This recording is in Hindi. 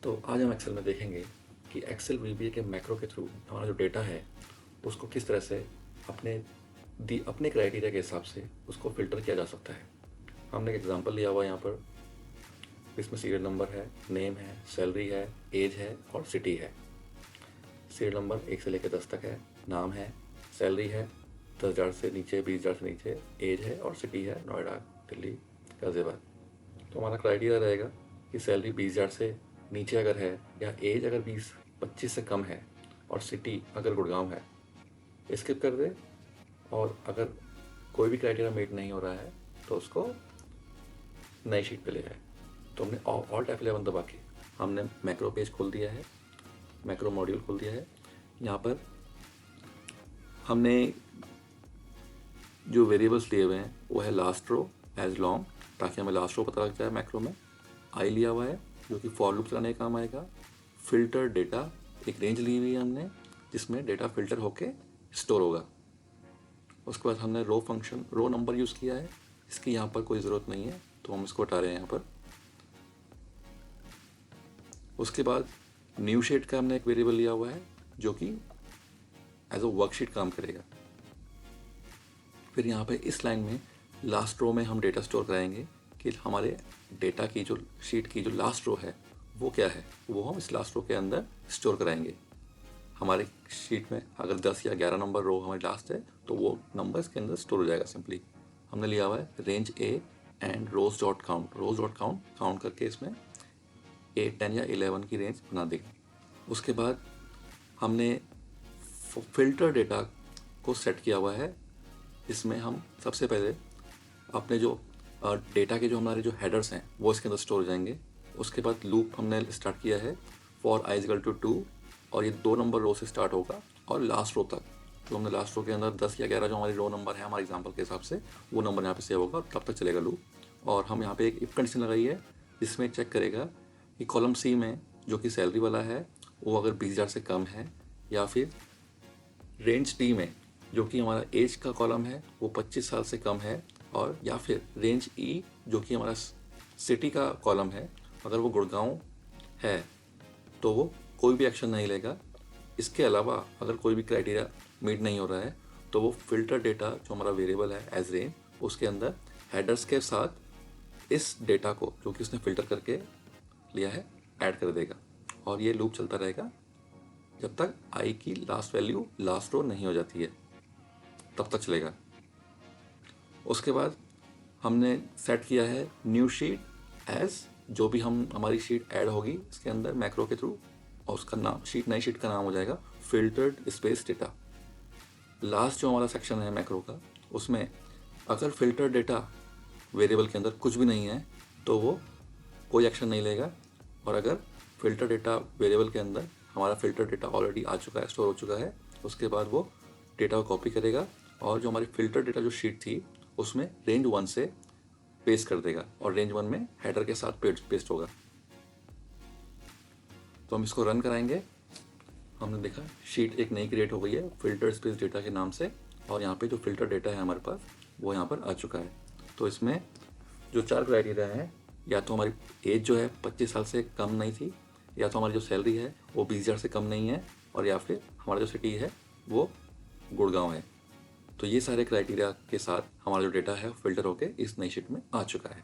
तो आज हम एक्सेल में देखेंगे कि एक्सेल वीबीए के मैक्रो के थ्रू हमारा जो डेटा है उसको किस तरह से अपने क्राइटेरिया के हिसाब से उसको फिल्टर किया जा सकता है। हमने एक एग्जांपल लिया हुआ है यहाँ पर। इसमें सीरियल नंबर है, नेम है, सैलरी है, एज है और सिटी है। सीरियल नंबर 1 से लेकर 10 तक है, नाम है, सैलरी है 10,000 से नीचे, 20,000 से नीचे, एज है और सिटी है नोएडा, दिल्ली, गाज़ियाबाद। तो हमारा क्राइटेरिया रहेगा कि सैलरी 20,000 से नीचे अगर है या एज अगर 25 से कम है और सिटी अगर गुड़गांव है, स्किप कर दे। और अगर कोई भी क्राइटेरिया मीट नहीं हो रहा है तो उसको नई शीट पे ले जाए। तो हमने ऑल्ट F11 दबा के हमने मैक्रो पेज खोल दिया है, मैक्रो मॉड्यूल खोल दिया है। यहाँ पर हमने जो वेरिएबल्स लिए हुए हैं वो है लास्ट रो एज लॉन्ग, ताकि हमें लास्ट रो पता लग जाए। मैक्रो में आई लिया हुआ है जो कि फॉर लूप चलाने का काम आएगा। फिल्टर डेटा एक रेंज ली हुई है हमने जिसमें डेटा फिल्टर होके स्टोर होगा। उसके बाद हमने रो फंक्शन, रो नंबर यूज़ किया है, इसकी यहाँ पर कोई ज़रूरत नहीं है तो हम इसको हटा रहे हैं यहाँ पर। उसके बाद न्यू शीट का हमने एक वेरिएबल लिया हुआ है जो कि एज अ वर्कशीट काम करेगा। फिर यहाँ पे इस लाइन में लास्ट रो में हम डेटा स्टोर कराएंगे कि हमारे डेटा की जो शीट की जो लास्ट रो है वो क्या है, वो हम इस लास्ट रो के अंदर स्टोर कराएंगे। हमारे शीट में अगर 10 या 11 नंबर रो हमारी लास्ट है तो वो नंबर इसके अंदर स्टोर हो जाएगा। सिंपली हमने लिया हुआ है range A and rows dot count. Rows dot count करके इसमें 8, 10 या 11 की रेंज बना देगी। उसके बाद हमने फिल्टर डेटा को सेट किया हुआ है। इसमें हम सबसे पहले अपने जो डेटा के जो हमारे जो हेडर्स हैं वो इसके अंदर स्टोर हो जाएंगे। उसके बाद लूप हमने स्टार्ट किया है फॉर i = 2 और ये 2 नंबर रो से स्टार्ट होगा और लास्ट रो तक। तो हमने लास्ट रो के अंदर 10 या 11 जो हमारी रो नंबर है हमारे एग्जांपल के हिसाब से वो नंबर यहाँ पे सेव होगा, तब तक चलेगा लूप। और हम यहाँ पे एक इफ कंडीशन लगाई है जिसमें चेक करेगा कि कॉलम सी में जो कि सैलरी वाला है वो अगर 20,000 से कम है, या फिर रेंज डी में जो कि हमारा एज का कॉलम है वो 25 साल से कम है, और या फिर रेंज ई जो कि हमारा सिटी का कॉलम है अगर वो गुड़गांव है तो वो कोई भी एक्शन नहीं लेगा। इसके अलावा अगर कोई भी क्राइटेरिया मीट नहीं हो रहा है तो वो फिल्टर डेटा जो हमारा वेरिएबल है एज रेंज उसके अंदर हेडर्स के साथ इस डेटा को जो कि उसने फिल्टर करके लिया है ऐड कर देगा। और ये लूप चलता रहेगा जब तक आई की लास्ट वैल्यू लास्ट रो नहीं हो जाती है, तब तक चलेगा। उसके बाद हमने सेट किया है न्यू शीट एज, जो भी हमारी शीट ऐड होगी इसके अंदर मैक्रो के थ्रू, और उसका नाम नई शीट का नाम हो जाएगा फिल्टर्ड स्पेस डेटा। लास्ट जो हमारा सेक्शन है मैक्रो का, उसमें अगर फिल्टर डेटा वेरिएबल के अंदर कुछ भी नहीं है तो वो कोई एक्शन नहीं लेगा। और अगर फिल्टर डेटा वेरिएबल के अंदर हमारा फिल्टर डेटा ऑलरेडी आ चुका है, स्टोर हो चुका है, उसके बाद वो डेटा को कॉपी करेगा और जो हमारी फिल्टर डेटा जो शीट थी उसमें रेंज 1 से पेस्ट कर देगा और रेंज 1 में हेडर के साथ पेस्ट होगा। तो हम इसको रन कराएंगे। हमने देखा शीट एक नई क्रिएट हो गई है फिल्टर स्पेस डेटा के नाम से, और यहाँ पे जो फिल्टर डेटा है हमारे पास वो यहाँ पर आ चुका है। तो इसमें जो 4 क्राइटेरिया हैं, या तो हमारी एज जो है 25 साल से कम नहीं थी, या तो हमारी जो सैलरी है वो 20,000 से कम नहीं है, और या फिर हमारा जो सिटी है वो गुड़गांव है। तो ये सारे क्राइटेरिया के साथ हमारा जो डेटा है फिल्टर होके इस नई शीट में आ चुका है।